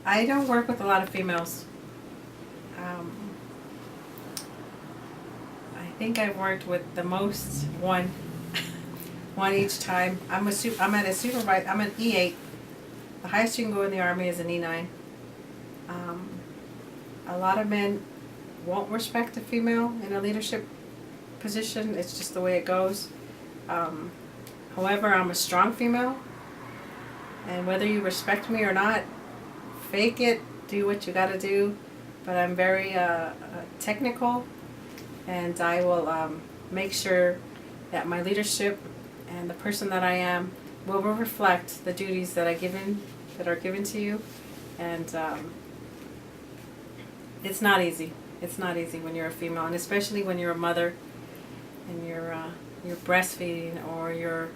I don't work with a lot of females. I think I've worked with the most one each time. I'm at a supervisor. I'm an E8. The highest you can go in the Army is an E9. A lot of men won't respect a female in a leadership position. It's just the way it goes. However, I'm a strong female, and whether you respect me or not, fake it, do what you gotta do. But I'm very technical, and I will make sure that my leadership and the person that I am will reflect the duties that are given to you. And it's not easy. It's not easy when you're a female, and especially when you're a mother and you're breastfeeding, or you're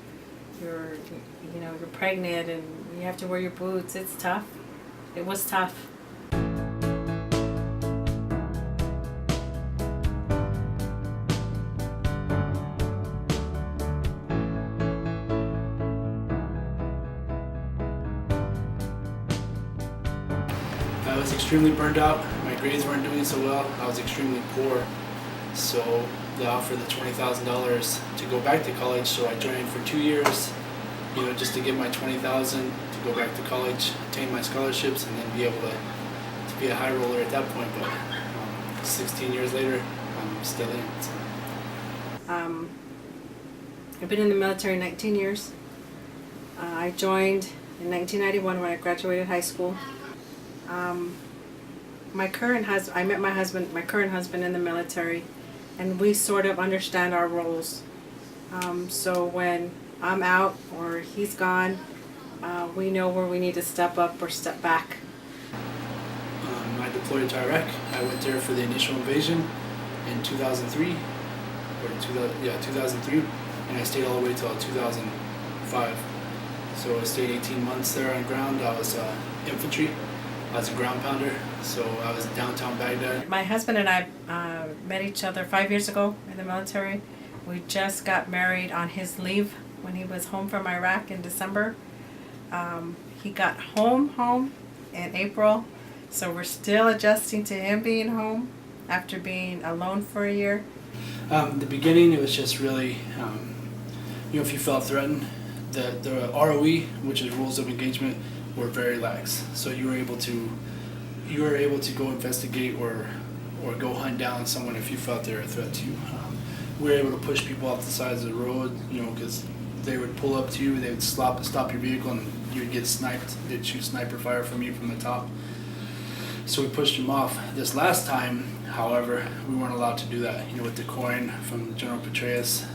pregnant and you have to wear your boots. It's tough. It was tough. I was extremely burned out. My grades weren't doing so well. I was extremely poor. So they offered the $20,000 to go back to college. So I joined for 2 years, just to get my $20,000 to go back to college, obtain my scholarships, and then be able to be a high roller at that point. But 16 years later, I'm still in. So. I've been in the military 19 years. I joined in 1991 when I graduated high school. I met my current husband in the military, and we sort of understand our roles. So when I'm out or he's gone, we know where we need to step up or step back. I deployed to Iraq. I went there for the initial invasion in 2003, 2003, and I stayed all the way till 2005. So I stayed 18 months there on ground. I was infantry. I was a ground pounder, so I was downtown Baghdad. My husband and I met each other 5 years ago in the military. We just got married on his leave when he was home from Iraq in December. He got home in April, so we're still adjusting to him being home after being alone for a year. The beginning, it was just really, if you felt threatened, the ROE, which is rules of engagement, were very lax. So you were able to go investigate or go hunt down someone if you felt they were a threat to you. We were able to push people off the sides of the road, because they would pull up to you, they would stop your vehicle, and you would get sniped. They'd shoot sniper fire from you from the top. So we pushed them off. This last time, however, we weren't allowed to do that. With the coin from General Petraeus,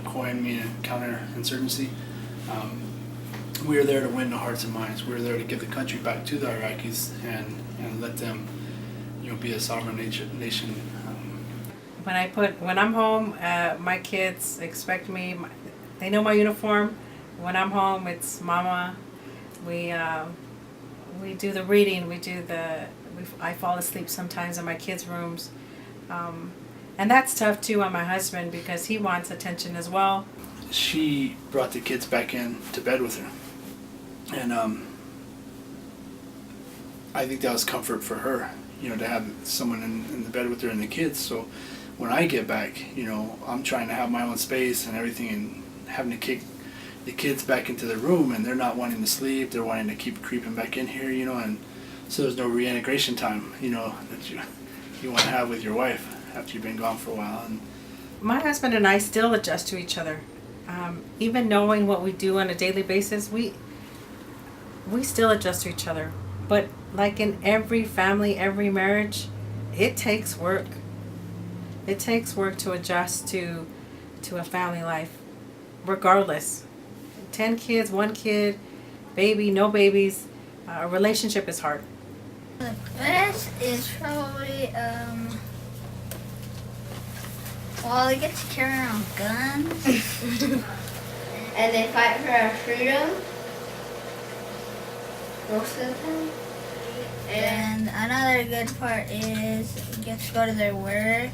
coin meaning counterinsurgency. We were there to win the hearts and minds. We were there to give the country back to the Iraqis and let them, be a sovereign nation. When I'm home, my kids expect me. They know my uniform. When I'm home, it's Mama. We do the reading. I fall asleep sometimes in my kids' rooms, and that's tough too on my husband because he wants attention as well. She brought the kids back in to bed with her, and I think that was comfort for her, to have someone in the bed with her and the kids. So when I get back, I'm trying to have my own space and everything, and having to kick the kids back into the room, and they're not wanting to sleep. They're wanting to keep creeping back in here, and so there's no reintegration time, that you want to have with your wife after you've been gone for a while. And my husband and I still adjust to each other. Even knowing what we do on a daily basis, we still adjust to each other. But like in every family, every marriage, it takes work. It takes work to adjust to a family life, regardless. 10 kids, 1 kid, baby, no babies, a relationship is hard. The best is probably, they get to carry around guns. And they fight for our freedom. Most of the time. And another good part is we get to go to their work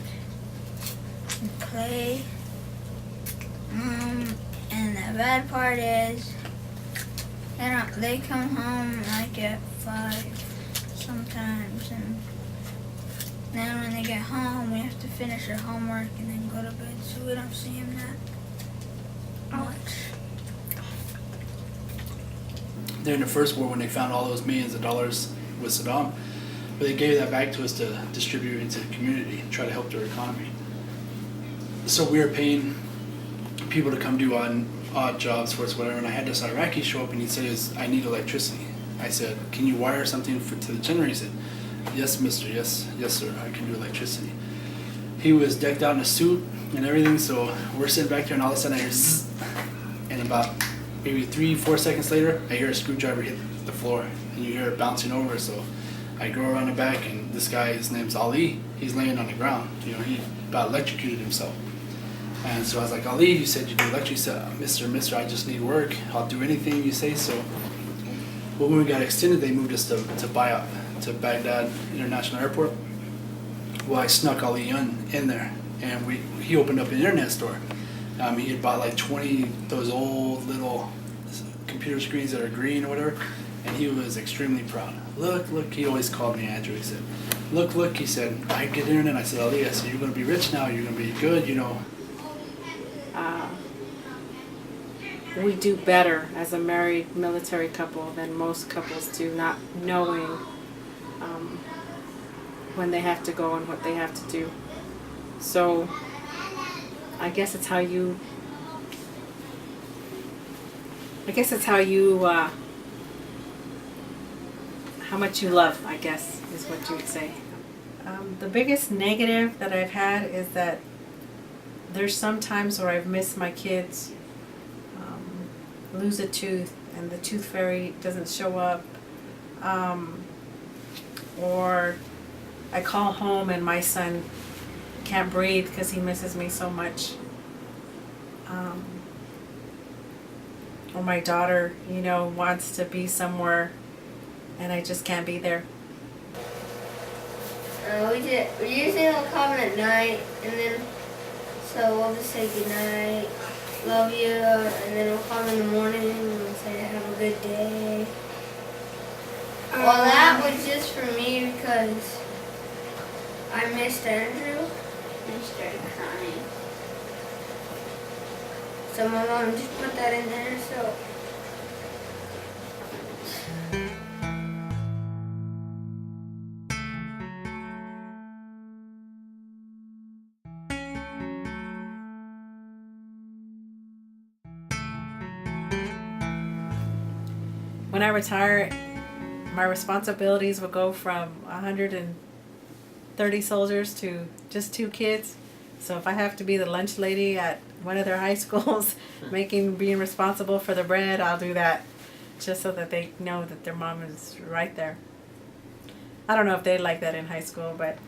and play. And the bad part is they come home like at 5. sometimes, and then when they get home, we have to finish our homework and then go to bed, so we don't see him that much. During the first war, when they found all those millions of dollars with Saddam, but they gave that back to us to distribute into the community and try to help their economy. So we were paying people to come do odd jobs for us, whatever, and I had this Iraqi show up and he says, I need electricity. I said, can you wire something to the generator? He said, yes, mister, yes, sir, I can do electricity. He was decked out in a suit and everything, so we're sitting back there and all of a sudden I hear zzz, and about maybe 3-4 seconds later, I hear a screwdriver hit the floor and you hear it bouncing over, so I go around the back and this guy, his name's Ali, he's laying on the ground, you know, he about electrocuted himself. And so I was like, Ali, you said you do electric. He said, mister, I just need work. I'll do anything you say so. But when we got extended, they moved us to Bayat, to Baghdad International Airport. Well, I snuck Ali in there, and he opened up an internet store. He had bought like 20 those old little computer screens that are green or whatever, and he was extremely proud. Look, he always called me Andrew. He said, look, he said, I get internet. I said, Ali, I said, you're going to be rich now. You're going to be good, you know. We do better as a married military couple than most couples do, not knowing when they have to go and what they have to do. So I guess it's how you how much you love, I guess, is what you would say. The biggest negative that I've had is that there's some times where I've missed my kids, lose a tooth and the tooth fairy doesn't show up, or I call home and my son can't breathe because he misses me so much, or my daughter, you know, wants to be somewhere and I just can't be there. We usually will come at night, and then so we'll just say goodnight, love you, and then we'll come in the morning and we'll say have a good day. Well, that was just for me because I missed Andrew and started crying. So my mom just put that in there, so. When I retire, my responsibilities will go from 130 soldiers to just 2 kids. So if I have to be the lunch lady at one of their high schools, being responsible for the bread, I'll do that, just so that they know that their mom is right there. I don't know if they like that in high school, but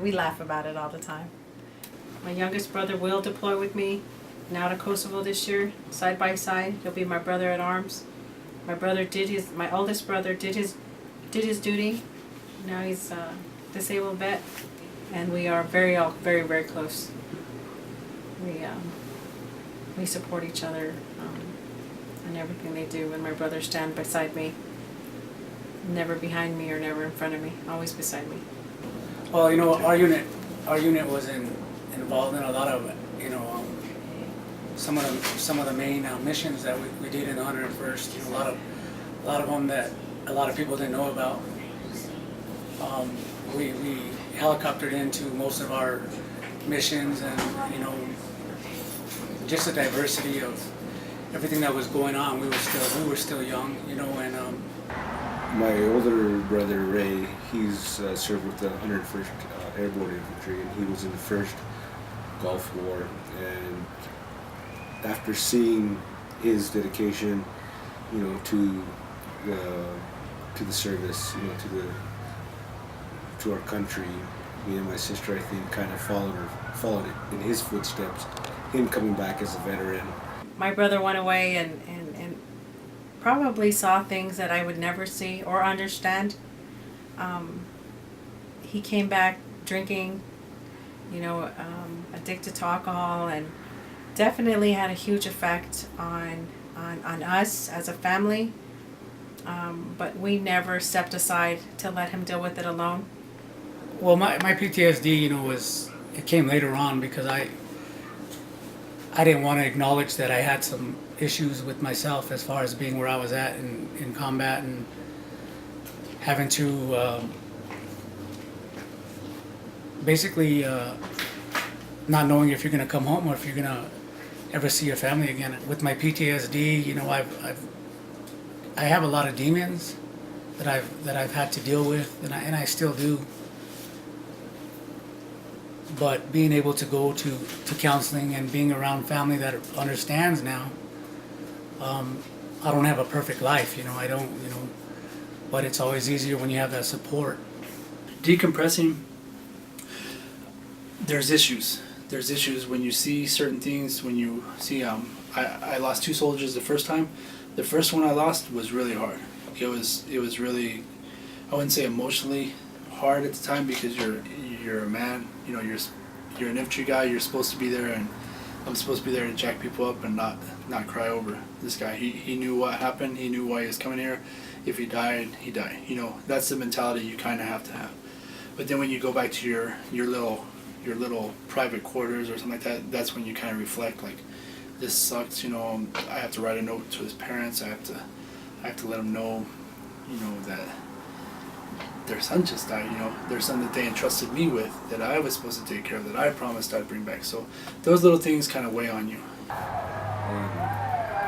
we laugh about it all the time. My youngest brother will deploy with me now to Kosovo this year, side by side. He'll be my brother at arms. My oldest brother did his duty. Now he's a disabled vet, and we are very, very close. We support each other in everything they do, and my brother stands beside me, never behind me or never in front of me, always beside me. Well, you know, our unit was involved in a lot of, you know, some of the main missions that we did in the 101st. You know, a lot of them that a lot of people didn't know about. We helicoptered into most of our missions, and you know, just the diversity of everything that was going on. We were still young, you know, and my older brother Ray, he's served with the 101st Airborne Infantry, and he was in the first Gulf War. And after seeing his dedication, you know, to the service, you know, to our country, me and my sister, I think, kind of followed in his footsteps. Him coming back as a veteran. My brother went away and probably saw things that I would never see or understand. He came back drinking, you know, addicted to alcohol, and definitely had a huge effect on us as a family. But we never stepped aside to let him deal with it alone. Well, my PTSD, it came later on because I didn't want to acknowledge that I had some issues with myself as far as being where I was at in combat and having to basically not knowing if you're going to come home or if you're going to ever see your family again. With my PTSD, I have a lot of demons that I've had to deal with, and I still do. But being able to go to counseling and being around family that understands now, I don't have a perfect life, I don't, but it's always easier when you have that support. Decompressing, there's issues. There's issues when you see certain things, when you see, I lost 2 soldiers the first time. The first one I lost was really hard. It was really, I wouldn't say emotionally hard at the time because you're a man, you're an infantry guy, you're supposed to be there, and I'm supposed to be there to jack people up and not cry over this guy. He knew what happened, he knew why he was coming here. If he died, he died. That's the mentality you kind of have to have. But then when you go back to your little private quarters or something like that, that's when you kind of reflect, like, this sucks, I have to write a note to his parents, I have to let them know, that their son just died, their son that they entrusted me with, that I was supposed to take care of, that I promised I'd bring back. So those little things kind of weigh on you.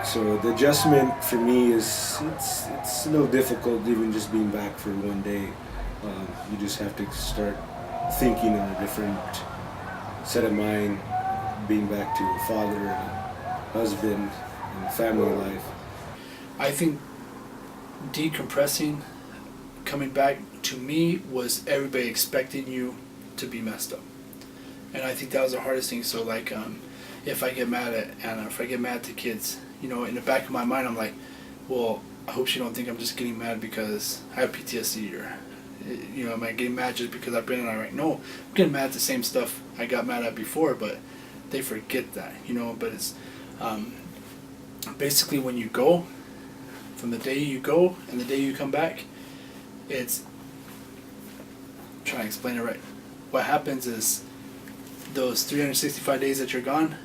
So the adjustment for me is, it's a little difficult even just being back for one day. You just have to start thinking in a different set of mind, being back to a father and a husband and family life. I think decompressing, coming back, to me, was everybody expecting you to be messed up. And I think that was the hardest thing. So, like, if I get mad at Anna, if I get mad at the kids, in the back of my mind, I'm like, well, I hope she don't think I'm just getting mad because I have PTSD, or, am I getting mad just because I've been in Iraq? No, I'm getting mad at the same stuff I got mad at before, but they forget that, but it's, basically when you go, from the day you go and the day you come back, it's, I'm trying to explain it right. What happens is those 365 days that you're gone,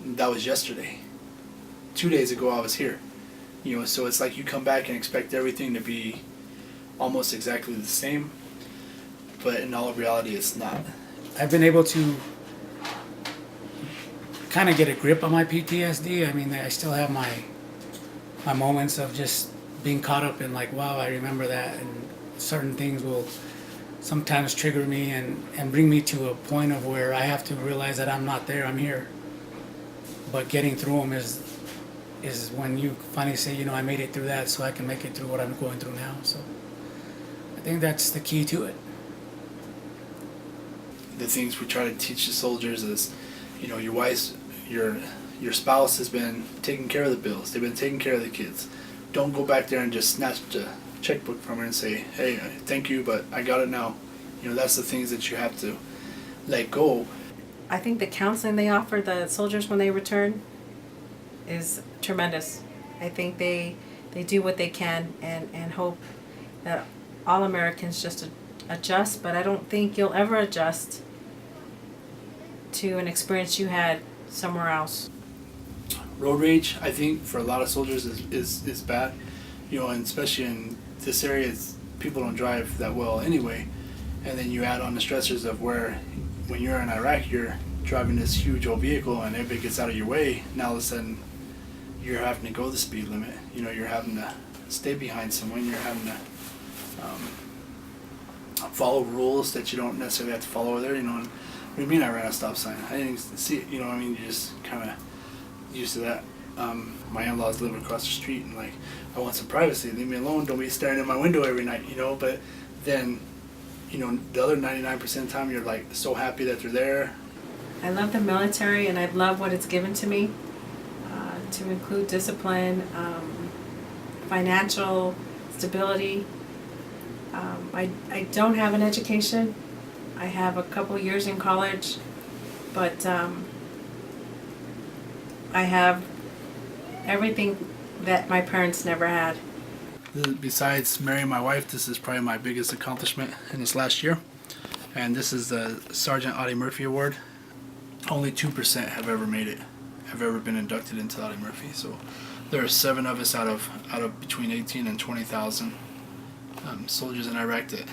that was yesterday. 2 days ago I was here. So it's like you come back and expect everything to be almost exactly the same, but in all reality it's not. I've been able to kind of get a grip on my PTSD. I mean, I still have my moments of just being caught up in, like, wow, I remember that, and certain things will sometimes trigger me and bring me to a point of where I have to realize that I'm not there, I'm here. But getting through them is when you finally say, I made it through that, so I can make it through what I'm going through now. So I think that's the key to it. The things we try to teach the soldiers is, your wife's, your spouse has been taking care of the bills, they've been taking care of the kids. Don't go back there and just snatch the checkbook from her and say, hey, thank you, but I got it now. That's the things that you have to let go. I think the counseling they offer the soldiers when they return is tremendous. I think they do what they can and hope that all Americans just adjust, but I don't think you'll ever adjust to an experience you had somewhere else. Road rage, I think, for a lot of soldiers is bad, and especially in this area, people don't drive that well anyway, and then you add on the stressors of where, when you're in Iraq, you're driving this huge old vehicle and everybody gets out of your way, now all of a sudden you're having to go the speed limit, you're having to stay behind someone, you're having to follow rules that you don't necessarily have to follow over there, and what do you mean I ran a stop sign? I didn't see it, you just kind of used to that. My in-laws live across the street, and, like, I want some privacy, leave me alone, don't be staring in my window every night, but then, the other 99% of the time you're, like, so happy that they're there. I love the military, and I love what it's given to me, to include discipline, financial stability. I don't have an education. I have a couple years in college, but I have everything that my parents never had. Besides marrying my wife, this is probably my biggest accomplishment in this last year. And this is the Sergeant Audie Murphy Award. Only 2% have ever made it, have ever been inducted into Audie Murphy. So there are 7 of us out of between 18 and 20,000 soldiers in Iraq that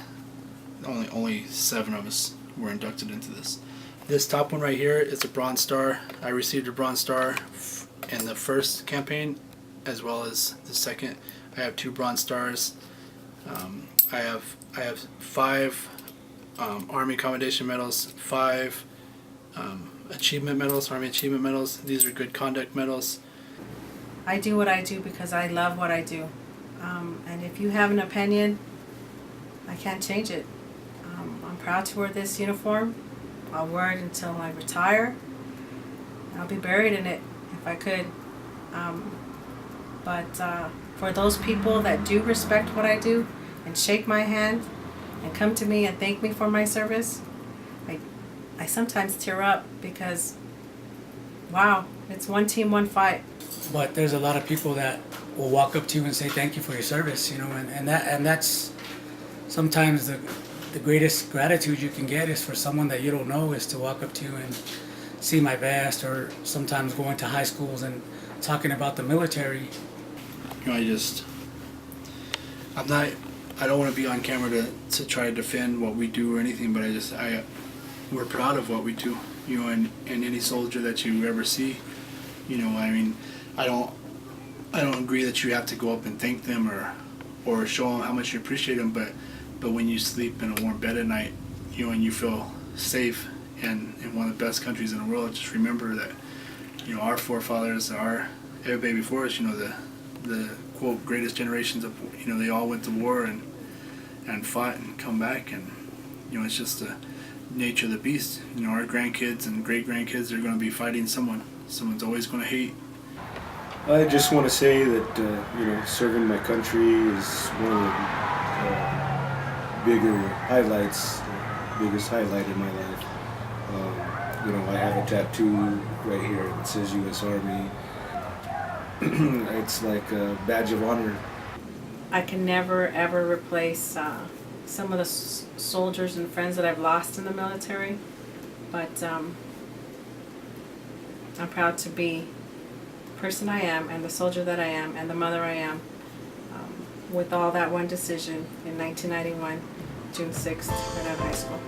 only 7 of us were inducted into this. This top one right here is a Bronze Star. I received a Bronze Star in the first campaign as well as the second. I have 2 Bronze Stars. I have 5 Army Commendation Medals, 5 achievement medals, Army Achievement Medals. These are good conduct medals. I do what I do because I love what I do. And if you have an opinion, I can't change it. I'm proud to wear this uniform. I'll wear it until I retire. I'll be buried in it if I could. But for those people that do respect what I do and shake my hand and come to me and thank me for my service, I sometimes tear up because, wow, it's one team, one fight. But there's a lot of people that will walk up to you and say thank you for your service, you know, and that's sometimes the greatest gratitude you can get is for someone that you don't know, is to walk up to you and see my vest, or sometimes going to high schools and talking about the military. You know, I don't want to be on camera to try to defend what we do or anything, but we're proud of what we do, you know, and any soldier that you ever see, you know, I mean, I don't agree that you have to go up and thank them or show them how much you appreciate them, but when you sleep in a warm bed at night, you know, and you feel safe and in one of the best countries in the world, just remember that, you know, our forefathers, everybody before us, you know, the quote greatest generations of, you know, they all went to war and fought and come back, and you know, it's just the nature of the beast. You know, our grandkids and great grandkids are going to be fighting someone. Someone's always going to hate. I just want to say that you know, serving my country is one of the bigger highlights, the biggest highlight in my life. You know, I have a tattoo right here that says U.S. Army. It's like a badge of honor. I can never ever replace some of the soldiers and friends that I've lost in the military, but I'm proud to be the person I am and the soldier that I am and the mother I am, with all that one decision in 1991, June 6th, right out of high school.